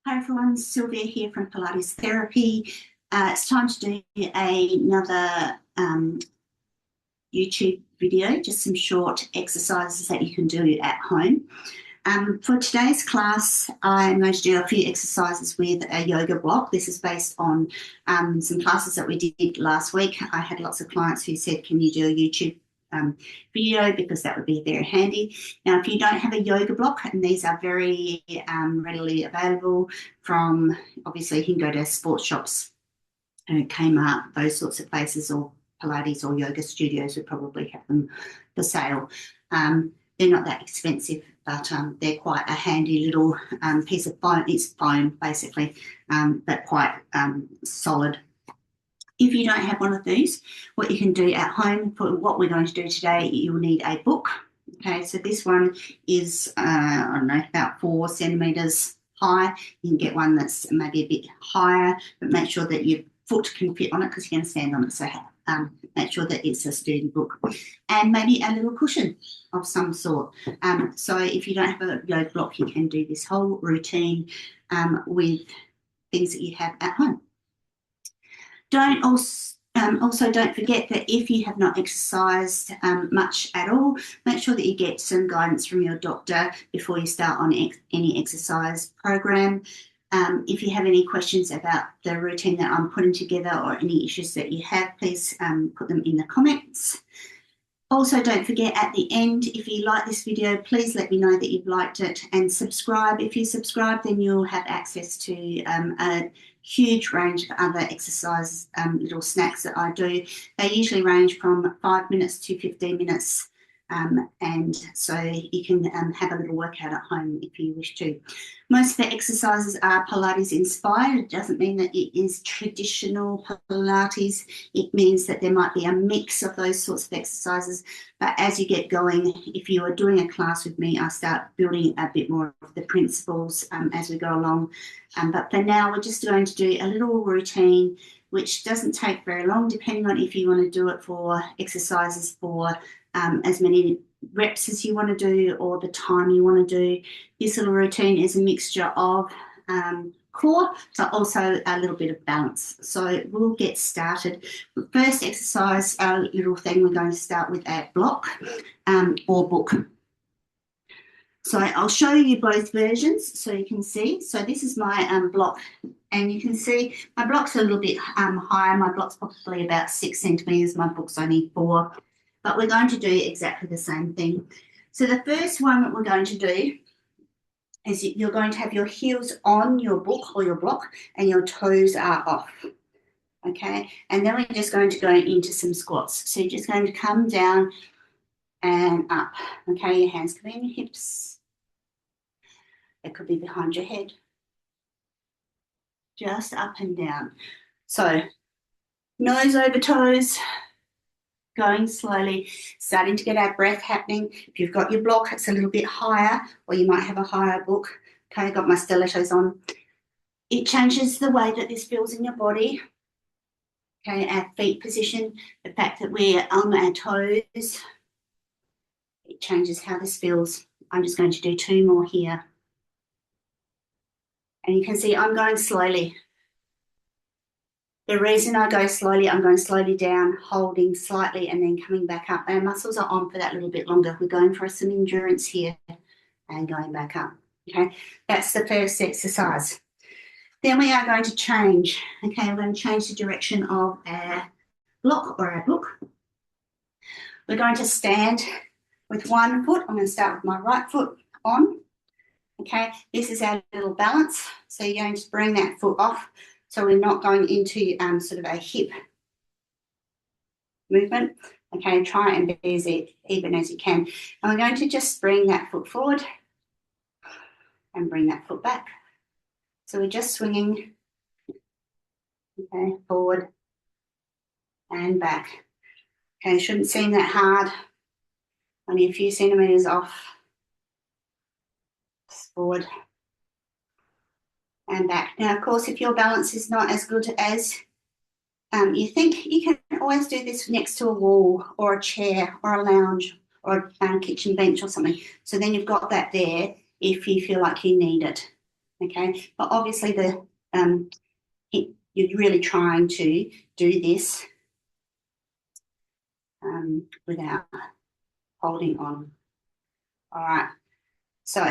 Hi everyone, Sylvia here from Pilates Therapy. It's time to do another YouTube video, just some short exercises that you can do at home. For today's class, I'm going to do a few exercises with a yoga block. This is based on some classes that we did last week. I had lots of clients who said, can you do a YouTube video, because that would be very handy. Now, if you don't have a yoga block, and these are very readily available from, obviously you can go to sports shops, Kmart, those sorts of places, or Pilates or yoga studios would probably have them for sale. They're not that expensive, but they're quite a handy little piece of foam. It's foam basically, but quite solid. If you don't have one of these, what you can do at home, for what we're going to do today, you'll need a book. Okay, so this one is, I don't know, about 4 centimetres high. You can get one that's maybe a bit higher, but make sure that your foot can fit on it because you're going to stand on it. So make sure that it's a sturdy book. And maybe a little cushion of some sort. So if you don't have a yoga block, you can do this whole routine with things that you have at home. Also don't forget that if you have not exercised much at all, make sure that you get some guidance from your doctor before you start on any exercise program. If you have any questions about the routine that I'm putting together or any issues that you have, please put them in the comments. Also, don't forget at the end, if you like this video, please let me know that you've liked it and subscribe. If you subscribe, then you'll have access to a huge range of other exercises, little snacks that I do. They usually range from 5 minutes to 15 minutes. And so you can have a little workout at home if you wish to. Most of the exercises are Pilates inspired. It doesn't mean that it is traditional Pilates. It means that there might be a mix of those sorts of exercises. But as you get going, if you are doing a class with me, I start building a bit more of the principles as we go along. But for now, we're just going to do a little routine which doesn't take very long, depending on if you want to do it for exercises for as many reps as you want to do or the time you want to do. This little routine is a mixture of core, but also a little bit of balance. So we'll get started. First exercise, little thing, we're going to start with a block or book. So I'll show you both versions so you can see. So this is my block, and you can see my block's a little bit higher. My block's probably about 6 centimetres. My book's only 4. But we're going to do exactly the same thing. So the first one that we're going to do is you're going to have your heels on your book or your block and your toes are off, okay? And then we're just going to go into some squats. So you're just going to come down and up, okay? Your hands can be on your hips. It could be behind your head. Just up and down. So nose over toes, going slowly, starting to get our breath happening. If you've got your block, it's a little bit higher, or you might have a higher book. Okay, I've got my stilettos on. It changes the way that this feels in your body. Okay, our feet position, the fact that we're on our toes, it changes how this feels. I'm just going to do 2 more here. And you can see I'm going slowly. The reason I go slowly, I'm going slowly down, holding slightly, and then coming back up. Our muscles are on for that little bit longer. We're going for some endurance here and going back up. Okay, that's the first exercise. Then we are going to change. Okay, we're going to change the direction of our block or our book. We're going to stand with one foot. I'm going to start with my right foot on. Okay, this is our little balance. So you're going to bring that foot off. So we're not going into sort of a hip movement. Okay, try and be as even as you can. And we're going to just bring that foot forward and bring that foot back. So we're just swinging, okay, forward and back. Okay, shouldn't seem that hard. Only a few centimetres off. Just forward and back. Now, of course, if your balance is not as good as you think, you can always do this next to a wall or a chair or a lounge or a kitchen bench or something. So then you've got that there if you feel like you need it. okay? But obviously you're really trying to do this without holding on. All right, so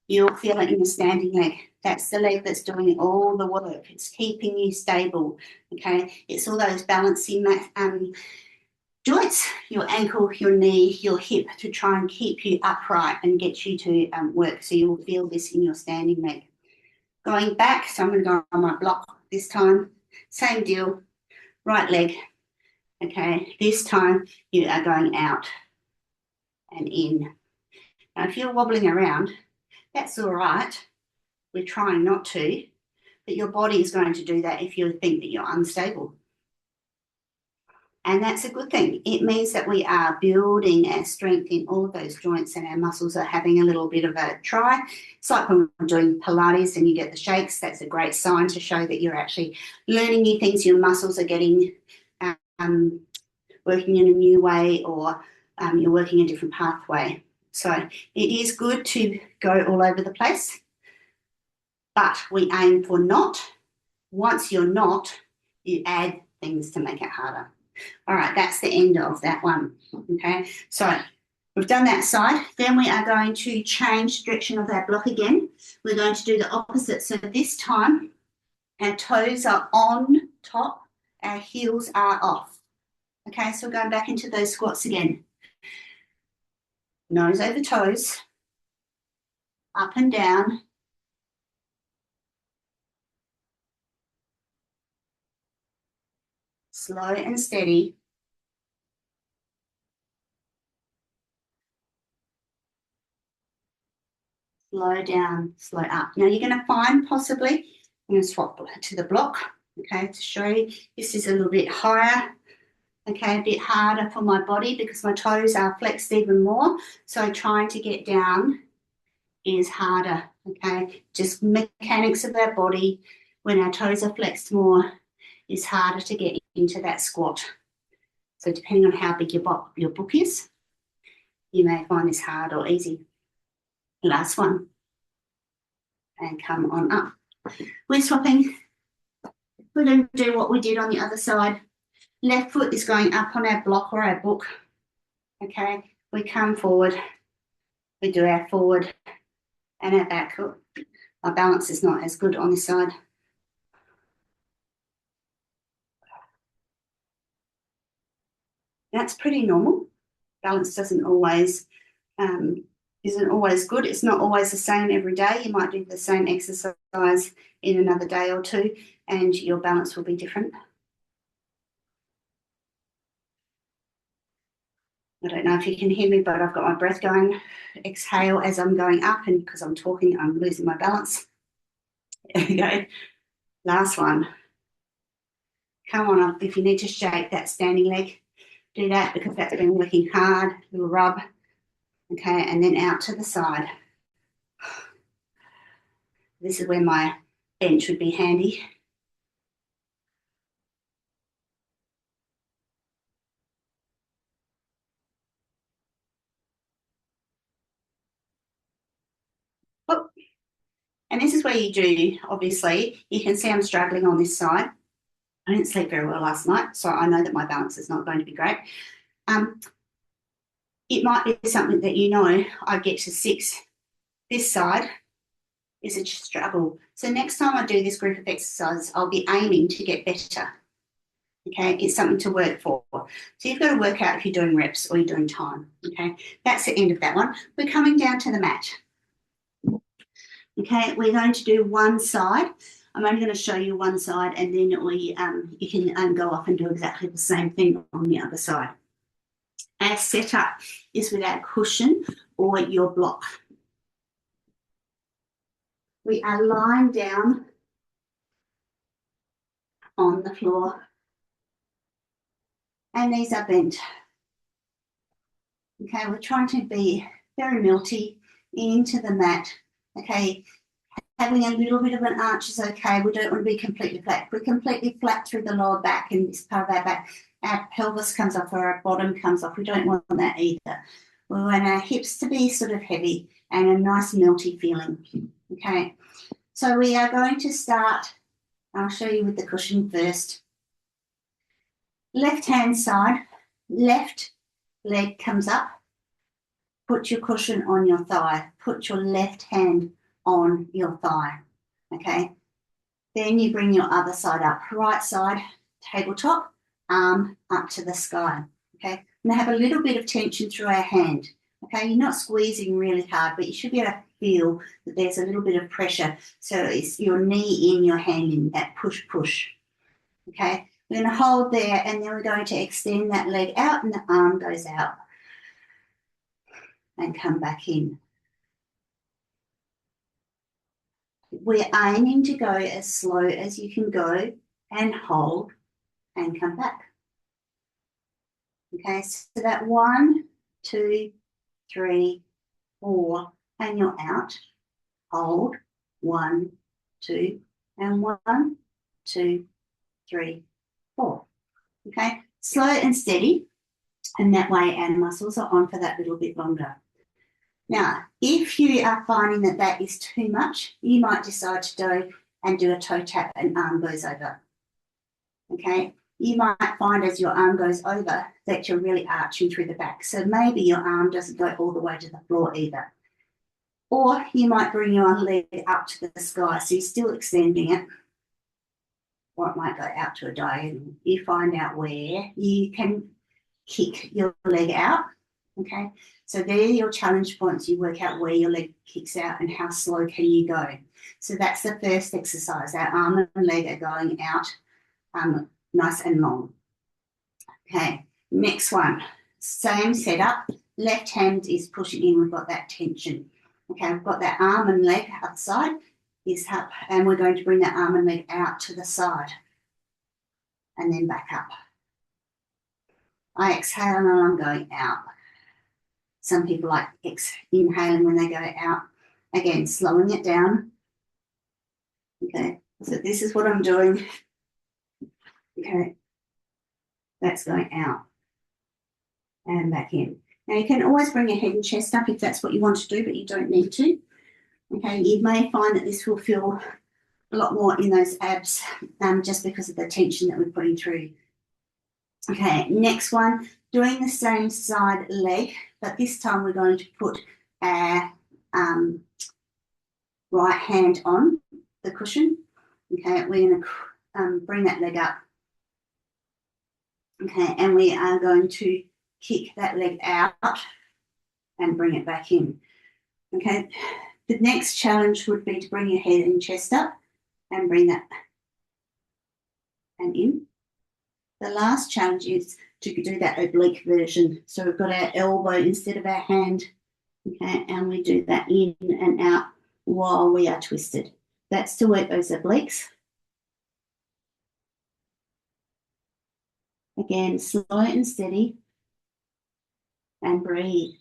you'll feel it in the standing leg. That's the leg that's doing all the work. It's keeping you stable, okay? It's all those balancing joints, your ankle, your knee, your hip, to try and keep you upright and get you to work. So you'll feel this in your standing leg. Going back, so I'm going to go on my block this time. Same deal, right leg, okay? This time you are going out and in. Now, if you're wobbling around, that's all right. We're trying not to, but your body is going to do that if you think that you're unstable. And that's a good thing. It means that we are building our strength in all of those joints and our muscles are having a little bit of a try. It's like when we're doing Pilates and you get the shakes. That's a great sign to show that you're actually learning new things. Your muscles are getting working in a new way, or you're working a different pathway. So it is good to go all over the place, but we aim for not. Once you're not, you add things to make it harder. All right, that's the end of that one, okay? So we've done that side. Then we are going to change the direction of our block again. We're going to do the opposite. So this time, our toes are on top, our heels are off. Okay, so we're going back into those squats again. Nose over toes, up and down. Slow and steady. Slow down, slow up. Now you're going to find possibly, I'm going to swap to the block, okay, to show you. This is a little bit higher, okay, a bit harder for my body because my toes are flexed even more. So trying to get down is harder, okay. Just mechanics of our body, when our toes are flexed more, is harder to get into that squat. So depending on how big your book is, you may find this hard or easy. Last one. And come on up. We're swapping. We're going to do what we did on the other side. Left foot is going up on our block or our book. Okay, we come forward. We do our forward and our back. My balance is not as good on this side. That's pretty normal. Balance isn't always good. It's not always the same every day. You might do the same exercise in another day or two and your balance will be different. I don't know if you can hear me, but I've got my breath going. Exhale as I'm going up, and because I'm talking, I'm losing my balance. There we go. Last one. Come on up. If you need to shake that standing leg, do that because that's been working hard. Little rub. Okay, and then out to the side. This is where my bench would be handy. Oh. And this is where you do, obviously, you can see I'm struggling on this side. I didn't sleep very well last night, so I know that my balance is not going to be great. It might be something that you know, I get to 6. This side is a struggle. So next time I do this group of exercises, I'll be aiming to get better. Okay, it's something to work for. So you've got to work out if you're doing reps or you're doing time. Okay, that's the end of that one. We're coming down to the mat. Okay, we're going to do one side. I'm only going to show you one side, and then you can go off and do exactly the same thing on the other side. Our setup is with our cushion or your block. We are lying down on the floor, and knees are bent. Okay, we're trying to be very melty into the mat. Okay, having a little bit of an arch is okay. We don't want to be completely flat. We're completely flat through the lower back and this part of our back. Our pelvis comes off or our bottom comes off. We don't want that either. We want our hips to be sort of heavy and a nice melty feeling. Okay, So we are going to start, I'll show you with the cushion first. Left hand side, left leg comes up. Put your cushion on your thigh. Put your left hand on your thigh, okay? Then you bring your other side up. Right side, tabletop, arm up to the sky, okay? And have a little bit of tension through our hand, okay? You're not squeezing really hard, but you should be able to feel that there's a little bit of pressure. So it's your knee in, your hand in, that push, push, okay? We're going to hold there, and then we're going to extend that leg out, and the arm goes out and come back in. We're aiming to go as slow as you can go and hold and come back. Okay, so that 1, 2, 3, 4, and you're out. Hold, 1, 2, and 1, 2, 3, 4. Okay, slow and steady, and that way our muscles are on for that little bit longer. Now, if you are finding that that is too much, you might decide to go and do a toe tap and arm goes over. Okay, you might find as your arm goes over that you're really arching through the back. So maybe your arm doesn't go all the way to the floor either. Or you might bring your leg up to the sky, so you're still extending it. Or it might go out to a diagonal. You find out where you can kick your leg out. Okay, so there are your challenge points. You work out where your leg kicks out and how slow can you go. So that's the first exercise. Our arm and leg are going out nice and long. Okay, next one. Same setup. Left hand is pushing in. We've got that tension. Okay, we've got that arm and leg outside is up, and we're going to bring that arm and leg out to the side and then back up. I exhale and I'm going out. Some people like inhaling when they go out. Again, slowing it down. Okay, so this is what I'm doing. Okay, that's going out and back in. Now you can always bring your head and chest up if that's what you want to do, but you don't need to. Okay, you may find that this will feel a lot more in those abs just because of the tension that we're putting through. Okay, next one, doing the same side leg, but this time we're going to put our right hand on the cushion. Okay, we're going to bring that leg up. Okay, and we are going to kick that leg out and bring it back in. Okay, the next challenge would be to bring your head and chest up and bring that and in. The last challenge is to do that oblique version. So we've got our elbow instead of our hand, okay, and we do that in and out while we are twisted. That's to work those obliques. Again, slow and steady, and breathe.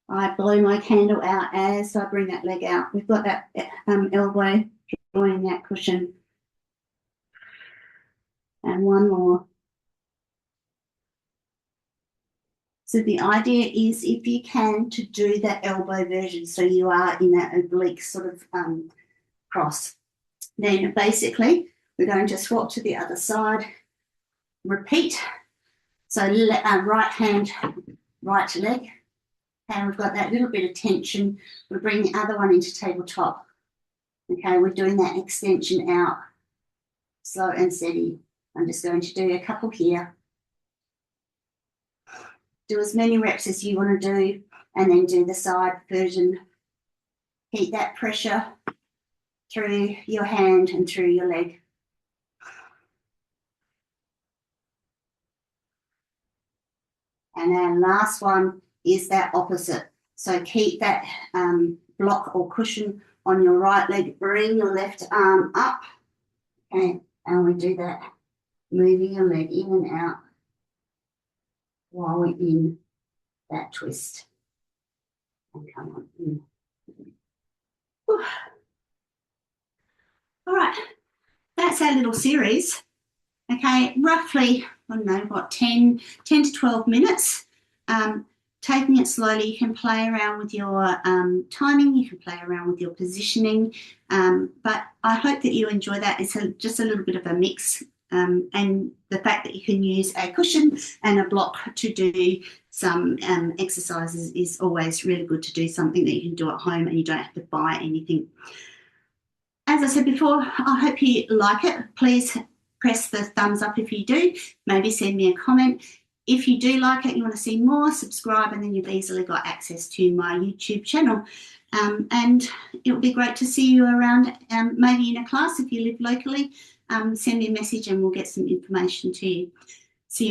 I blow my candle out as I bring that leg out. We've got that elbow drawing that cushion. And one more. So the idea is, if you can, to do that elbow version, so you are in that oblique sort of cross. Then basically we're going to swap to the other side, repeat. So right hand, right leg, and we've got that little bit of tension. We bring the other one into tabletop. Okay, we're doing that extension out, slow and steady. I'm just going to do a couple here. Do as many reps as you want to do, and then do the side version. Keep that pressure through your hand and through your leg. And our last one is that opposite. So keep that block or cushion on your right leg. Bring your left arm up. Okay, and we do that, moving your leg in and out while we're in that twist. And come on in. Whew. All right, that's our little series. Okay, roughly, I don't know, what, 10 to 12 minutes. taking it slowly. You can play around with your timing, you can play around with your positioning, but I hope that you enjoy that. It's just a little bit of a mix, and the fact that you can use a cushion and a block to do some exercises is always really good, to do something that you can do at home and you don't have to buy anything. As I said before, I hope you like it. Please press the thumbs up if you do. Maybe send me a comment. If you do like it, you want to see more, subscribe, and then you've easily got access to my YouTube channel. And it would be great to see you around, maybe in a class if you live locally. Send me a message and we'll get some information to you. See you.